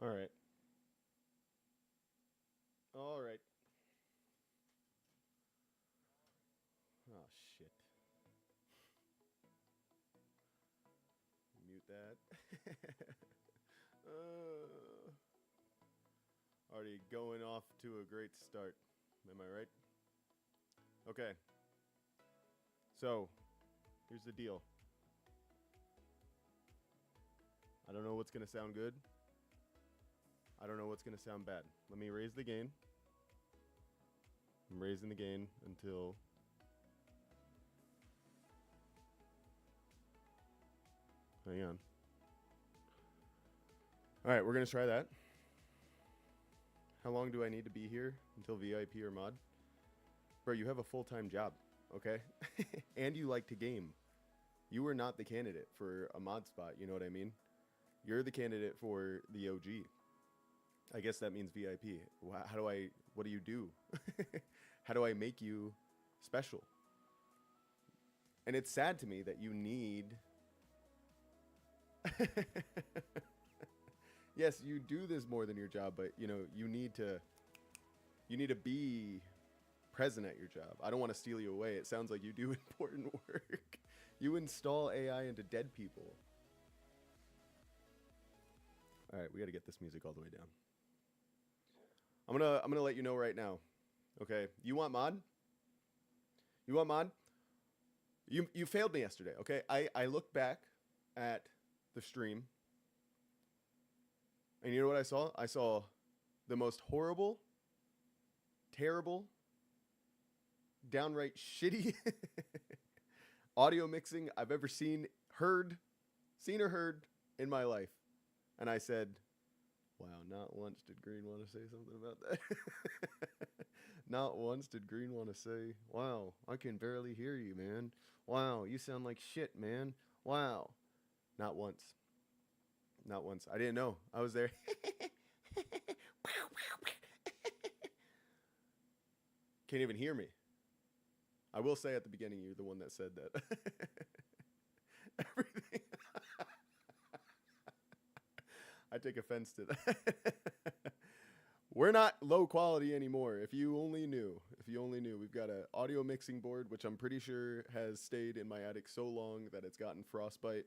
All right. All right. Oh shit. Mute that. uh, already going off to a great start. Am I right? Okay. So, here's the deal. I don't know what's going to sound good. I don't know what's going to sound bad. Let me raise the gain. I'm raising the gain until. Hang on. All right, we're going to try that. How long do I need to be here until VIP or mod? Bro, you have a full-time job, okay? And you like to game. You are not the candidate for a mod spot, you know what I mean? You're the candidate for the OG. I guess that means VIP. What do you do? How do I make you special? And it's sad to me that you need. Yes, you do this more than your job, but you need to be present at your job. I don't want to steal you away. It sounds like you do important work. You install AI into dead people. All right, we got to get this music all the way down. I'm gonna let you know right now. Okay, you want mod? You want mod? You failed me yesterday. Okay, I looked back at the stream, and you know what I saw? I saw the most horrible, terrible, downright shitty audio mixing I've ever seen or heard in my life. And I said, wow, not once did Green want to say something about that. Not once did Green want to say, wow, I can barely hear you, man. Wow, you sound like shit, man. Wow. Not once. Not once. I didn't know. I was there. Can't even hear me. I will say at the beginning, you're the one that said that. Everything. I take offense to that. We're not low quality anymore. If you only knew. If you only knew. We've got an audio mixing board, which I'm pretty sure has stayed in my attic so long that it's gotten frostbite.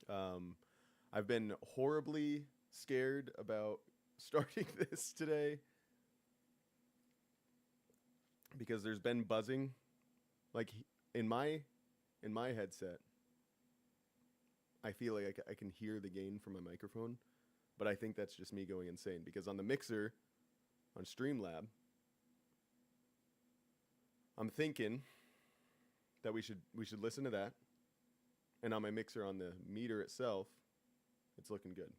I've been horribly scared about starting this today because there's been buzzing, like in my headset. I feel like I can hear the gain from my microphone, but I think that's just me going insane because on the mixer, on Streamlab, I'm thinking that we should listen to that, and on my mixer on the meter itself, it's looking good.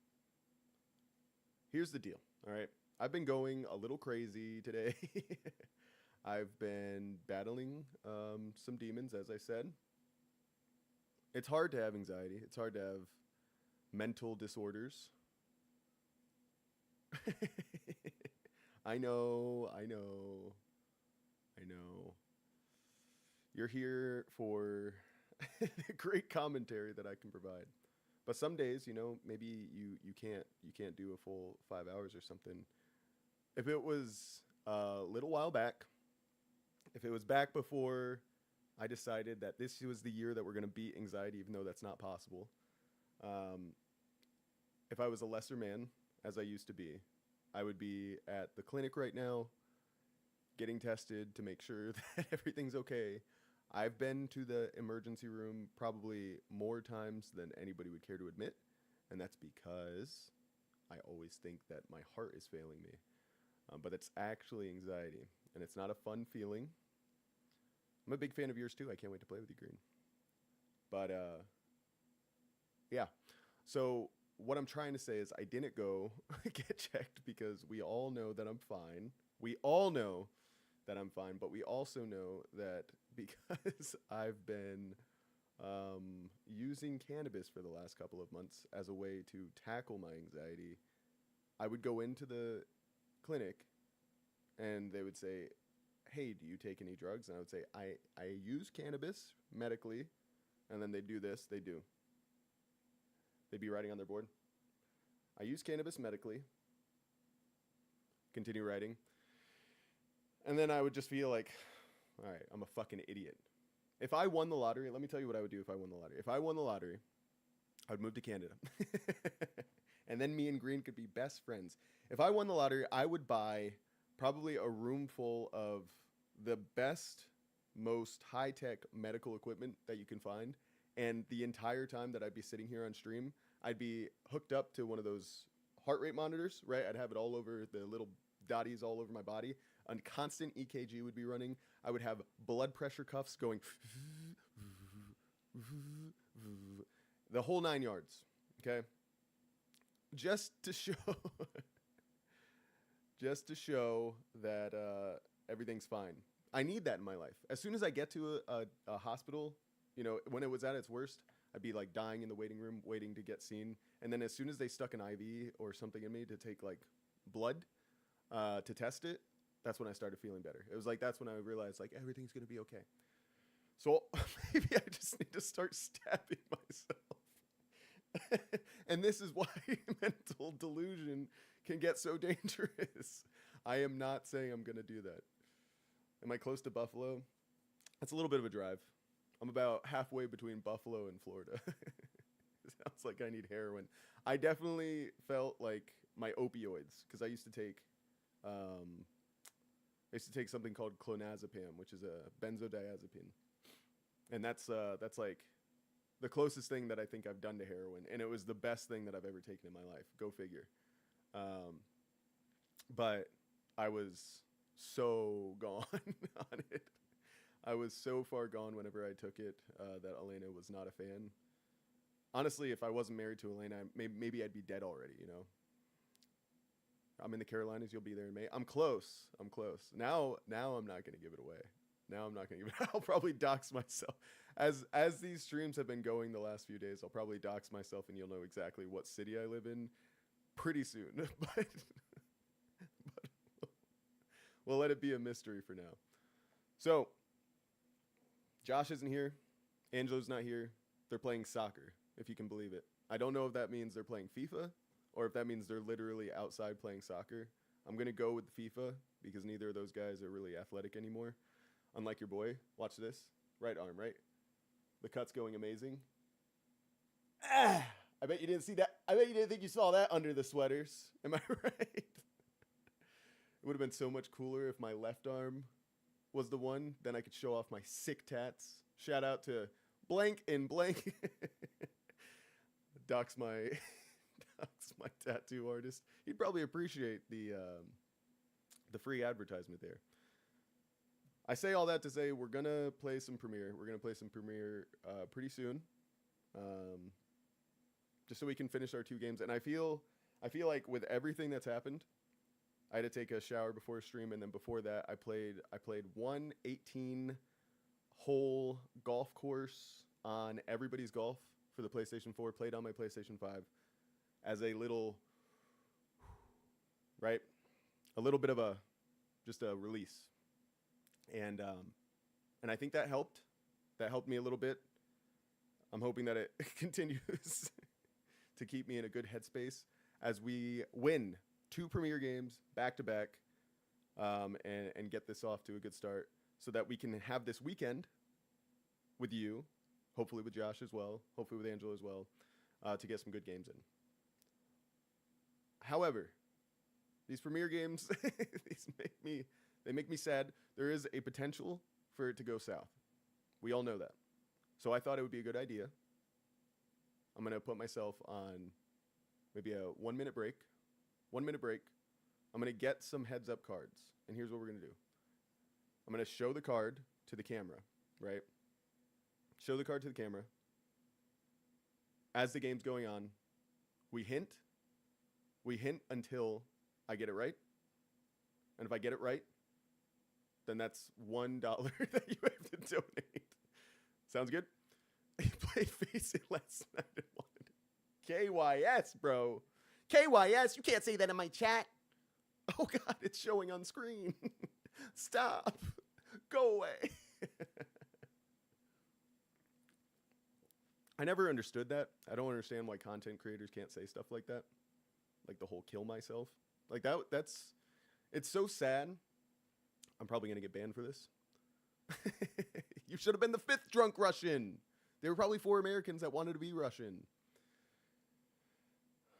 Here's the deal, all right? I've been going a little crazy today. I've been battling some demons, as I said. It's hard to have anxiety. It's hard to have mental disorders. I know. You're here for the great commentary that I can provide. But some days, maybe you can't do a full 5 hours or something. If it was a little while back, if it was back before I decided that this was the year that we're going to beat anxiety, even though that's not possible. Um, if I was a lesser man, as I used to be, I would be at the clinic right now, getting tested to make sure that everything's okay. I've been to the emergency room probably more times than anybody would care to admit, and that's because I always think that my heart is failing me. But it's actually anxiety, and it's not a fun feeling. I'm a big fan of yours too. I can't wait to play with you, Green. But yeah. So what I'm trying to say is I didn't go get checked because we all know that I'm fine. We all know that I'm fine, but we also know that because I've been using cannabis for the last couple of months as a way to tackle my anxiety, I would go into the clinic and they would say, hey, do you take any drugs? And I would say, I use cannabis medically. And then they do this, they do. They'd be writing on their board. I use cannabis medically. Continue writing. And then I would just feel like, all right, I'm a fucking idiot. If I won the lottery, let me tell you what I would do if I won the lottery. If I won the lottery, I would move to Canada. And then me and Green could be best friends. If I won the lottery, I would buy probably a room full of the best, most high-tech medical equipment that you can find. And the entire time that I'd be sitting here on stream, I'd be hooked up to one of those heart rate monitors, right? I'd have it all over, the little dotties all over my body. A constant EKG would be running. I would have blood pressure cuffs going the whole 9 yards, okay? Just to show that everything's fine. I need that in my life. As soon as I get to a hospital, you know, when it was at its worst, I'd be like dying in the waiting room, waiting to get seen. And then as soon as they stuck an IV or something in me to take like blood to test it, that's when I started feeling better. It was like, that's when I realized like everything's going to be okay. So maybe I just need to start stabbing myself. And this is why mental delusion can get so dangerous. I am not saying I'm going to do that. Am I close to Buffalo? That's a little bit of a drive. I'm about halfway between Buffalo and Florida. Sounds like I need heroin. I definitely felt like my opioids, because I used to take something called clonazepam, which is a benzodiazepine. And that's like the closest thing that I think I've done to heroin. And it was the best thing that I've ever taken in my life. Go figure. But I was so gone on it. I was so far gone whenever I took it that Elena was not a fan. Honestly, if I wasn't married to Elena, maybe I'd be dead already, you know? I'm in the Carolinas. You'll be there in May. I'm close. Now I'm not going to give it away. I'll probably dox myself. As these streams have been going the last few days, I'll probably dox myself and you'll know exactly what city I live in pretty soon. but we'll let it be a mystery for now. So, Josh isn't here. Angelo's not here. They're playing soccer, if you can believe it. I don't know if that means they're playing FIFA or if that means they're literally outside playing soccer. I'm going to go with FIFA because neither of those guys are really athletic anymore. Unlike your boy. Watch this. Right arm, right? The cut's going amazing. I bet you didn't see that. I bet you didn't think you saw that under the sweaters. Am I right? It would have been so much cooler if my left arm was the one. Then I could show off my sick tats. Shout out to blank and blank. Dox my tattoo artist. He'd probably appreciate the free advertisement there. I say all that to say we're gonna play some Premiere. We're gonna play some Premiere pretty soon, just so we can finish our 2 games. And I feel like with everything that's happened, I had to take a shower before stream, and then before that, I played 1 18-hole golf course on Everybody's Golf for the PlayStation 4. Played on my PlayStation 5 as a little, right, a little bit of just a release. And I think that helped. That helped me a little bit. I'm hoping that it continues to keep me in a good headspace as we win 2 Premiere games back to back, and get this off to a good start, so that we can have this weekend with you, hopefully with Josh as well, hopefully with Angelo as well, to get some good games in. However, these Premiere games, they make me sad. There is a potential for it to go south. We all know that. So I thought it would be a good idea. I'm going to put myself on maybe a 1 minute break. 1 minute break. I'm going to get some heads up cards. And here's what we're going to do. I'm going to show the card to the camera, right? Show the card to the camera. As the game's going on, we hint. We hint until I get it right. And if I get it right, then that's $1 that you have to donate. Sounds good? He played Face It last night and wanted KYS, bro. KYS, you can't say that in my chat. Oh, God, it's showing on screen. Stop. Go away. I never understood that. I don't understand why content creators can't say stuff like that. like the whole kill myself. Like that's it's so sad. I'm probably gonna get banned for this. You should have been the 5th drunk Russian. There were probably 4 Americans that wanted to be Russian.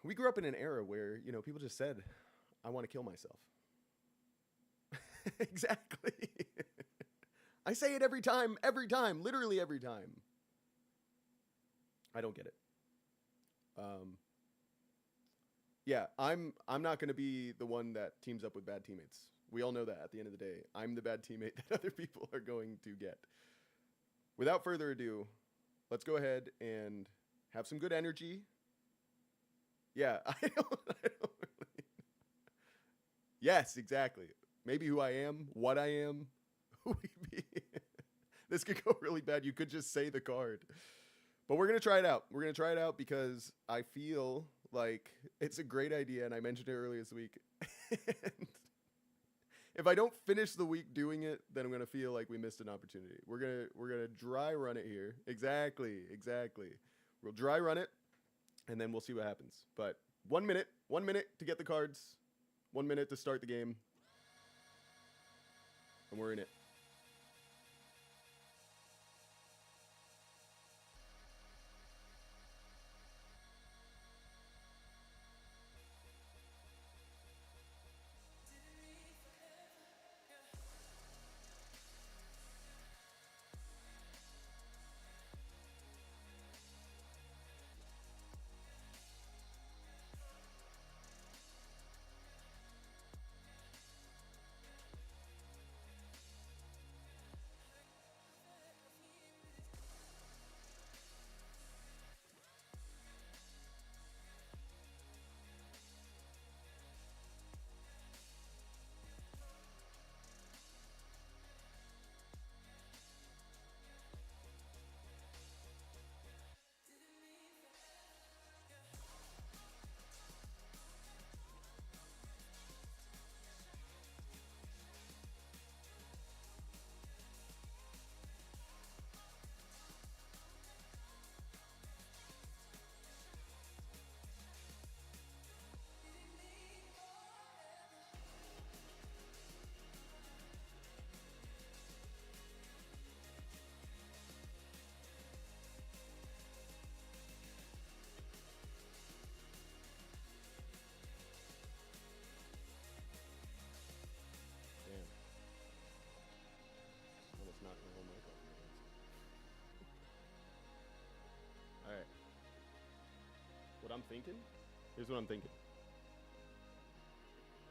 We grew up in an era where, you know, people just said, I want to kill myself. Exactly. I say it every time, literally every time. I don't get it. Yeah, I'm not going to be the one that teams up with bad teammates. We all know that at the end of the day. I'm the bad teammate that other people are going to get. Without further ado, let's go ahead and have some good energy. Yeah, I don't really... Yes, exactly. Maybe who I am, what I am, who we be. This could go really bad. You could just say the card. But we're going to try it out. We're going to try it out because I feel like it's a great idea, and I mentioned it earlier this week. If I don't finish the week doing it, then I'm going to feel like we missed an opportunity. We're going to dry run it here. Exactly. We'll dry run it, and then we'll see what happens. But 1 minute to get the cards, 1 minute to start the game, and we're in it. Alright. What I'm thinking? Here's what I'm thinking.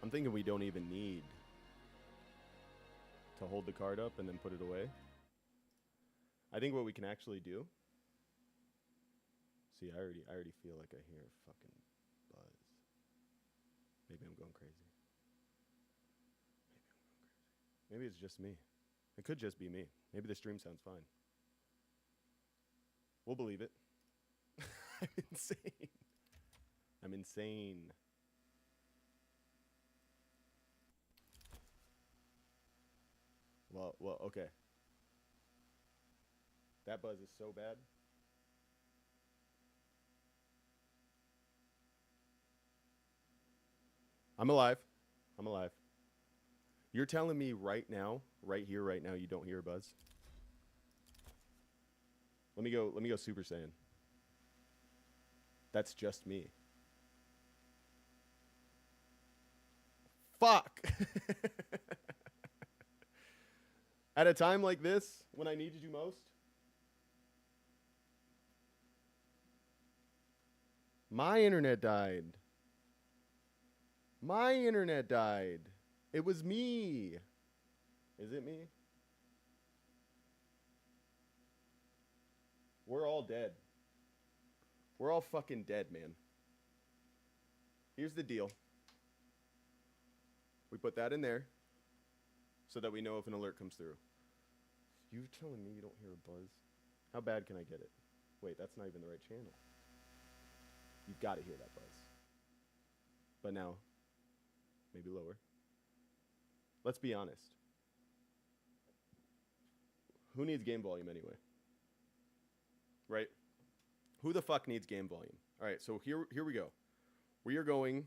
I'm thinking we don't even need to hold the card up and then put it away. I think what we can actually do... See, I already feel like I hear a fucking buzz. Maybe I'm going crazy. Maybe it's just me. It could just be me. Maybe the stream sounds fine. We'll believe it. I'm insane. I'm insane. Well, okay. That buzz is so bad. I'm alive. You're telling me right now, right here, right now, you don't hear a buzz? Let me go Super Saiyan. That's just me. Fuck! At a time like this, when I needed you most? My internet died. It was me. Is it me? We're all dead. We're all fucking dead, man. Here's the deal. We put that in there so that we know if an alert comes through. You're telling me you don't hear a buzz? How bad can I get it? Wait, that's not even the right channel. You've got to hear that buzz. But now, maybe lower. Let's be honest. Who needs game volume anyway? Right? Who the fuck needs game volume? All right, so here we go. We are going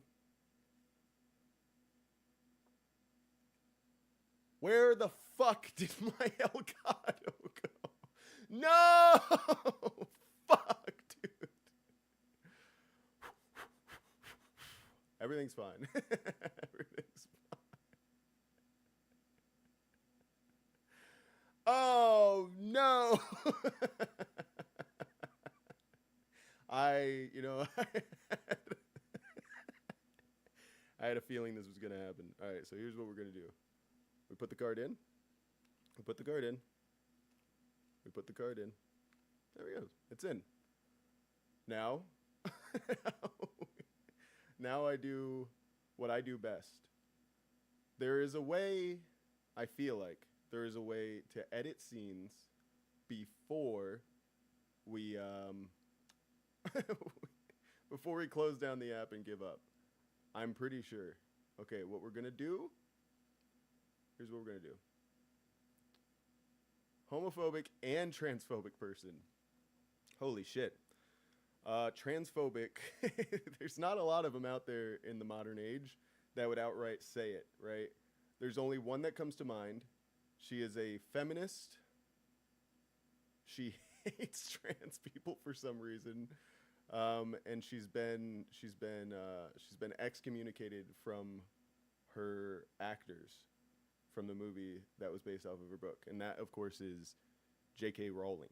Where the fuck did my Elgato go? No! Fuck, dude. Everything's fine. Everything's fine. Oh, no. I had a feeling this was going to happen. All right, so here's what we're going to do. We put the card in. We put the card in. We put the card in. There we go. It's in. Now, now I do what I do best. There is a way, I feel like, there is a way to edit scenes before we, before we close down the app and give up. I'm pretty sure. Okay, what we're going to do, here's what we're going to do. Homophobic and transphobic person. Holy shit. Transphobic, there's not a lot of them out there in the modern age that would outright say it, right? There's only one that comes to mind. She is a feminist. She hates trans people for some reason. And she's been excommunicated from her actors from the movie that was based off of her book. And that, of course, is J.K. Rowling.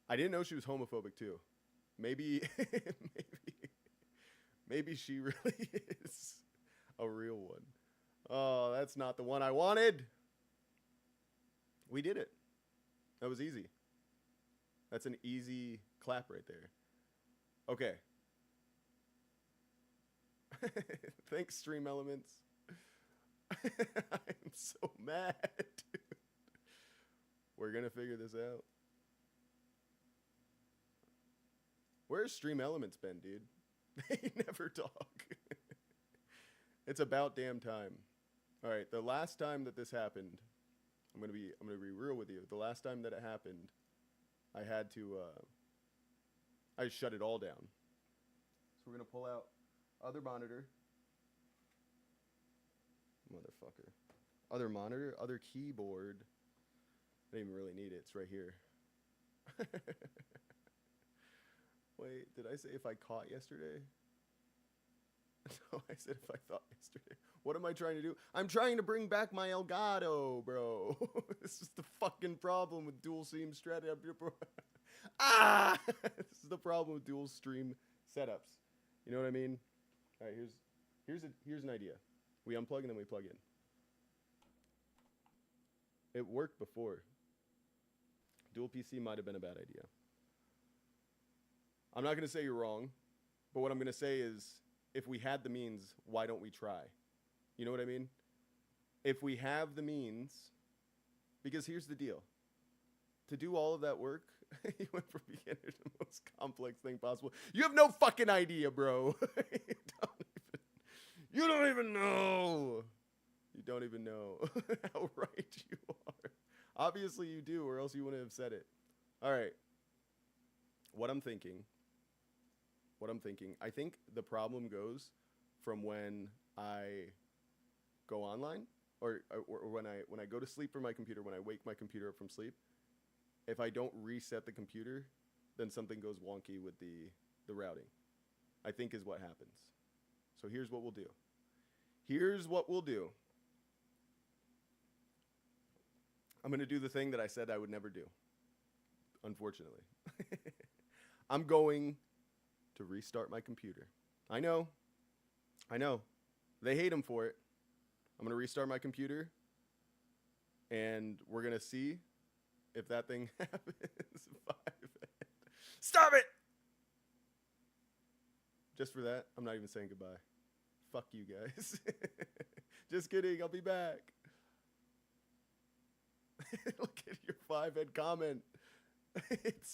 I didn't know she was homophobic, too. Maybe she really is a real one. Oh, that's not the one I wanted. We did it. That was easy. That's an easy clap right there. Okay. Thanks, Stream Elements. I'm so mad, dude. We're going to figure this out. Where's Stream Elements been, dude? They never talk. It's about damn time. All right, the last time that this happened, I'm gonna be real with you. The last time that it happened, I had to I shut it all down. So we're gonna pull out other monitor. Motherfucker. Other monitor, other keyboard. I didn't even really need it. It's right here. Wait, did I say if I caught yesterday? No, I said if I thought yesterday. What am I trying to do? I'm trying to bring back my Elgato, bro. This is the fucking problem with dual stream strategy. Ah! This is the problem with dual stream setups. You know what I mean? All right, here's an idea. We unplug and then we plug in. It worked before. Dual PC might have been a bad idea. I'm not going to say you're wrong, but what I'm going to say is if we had the means, why don't we try? You know what I mean? If we have the means, because here's the deal. To do all of that work, you went from beginner to the most complex thing possible. You have no fucking idea, bro. You don't even know. You don't even know how right you are. Obviously you do, or else you wouldn't have said it. All right. What I'm thinking, I think the problem goes from when I go online or when I go to sleep from my computer, when I wake my computer up from sleep. If I don't reset the computer, then something goes wonky with the routing, I think is what happens. So here's what we'll do. I'm going to do the thing that I said I would never do, unfortunately. I'm going to restart my computer. I know. They hate him for it. I'm going to restart my computer, and we're going to see if that thing happens. Stop it! Just for that, I'm not even saying goodbye. Fuck you guys. Just kidding, I'll be back. Look at your 5-head comment. It's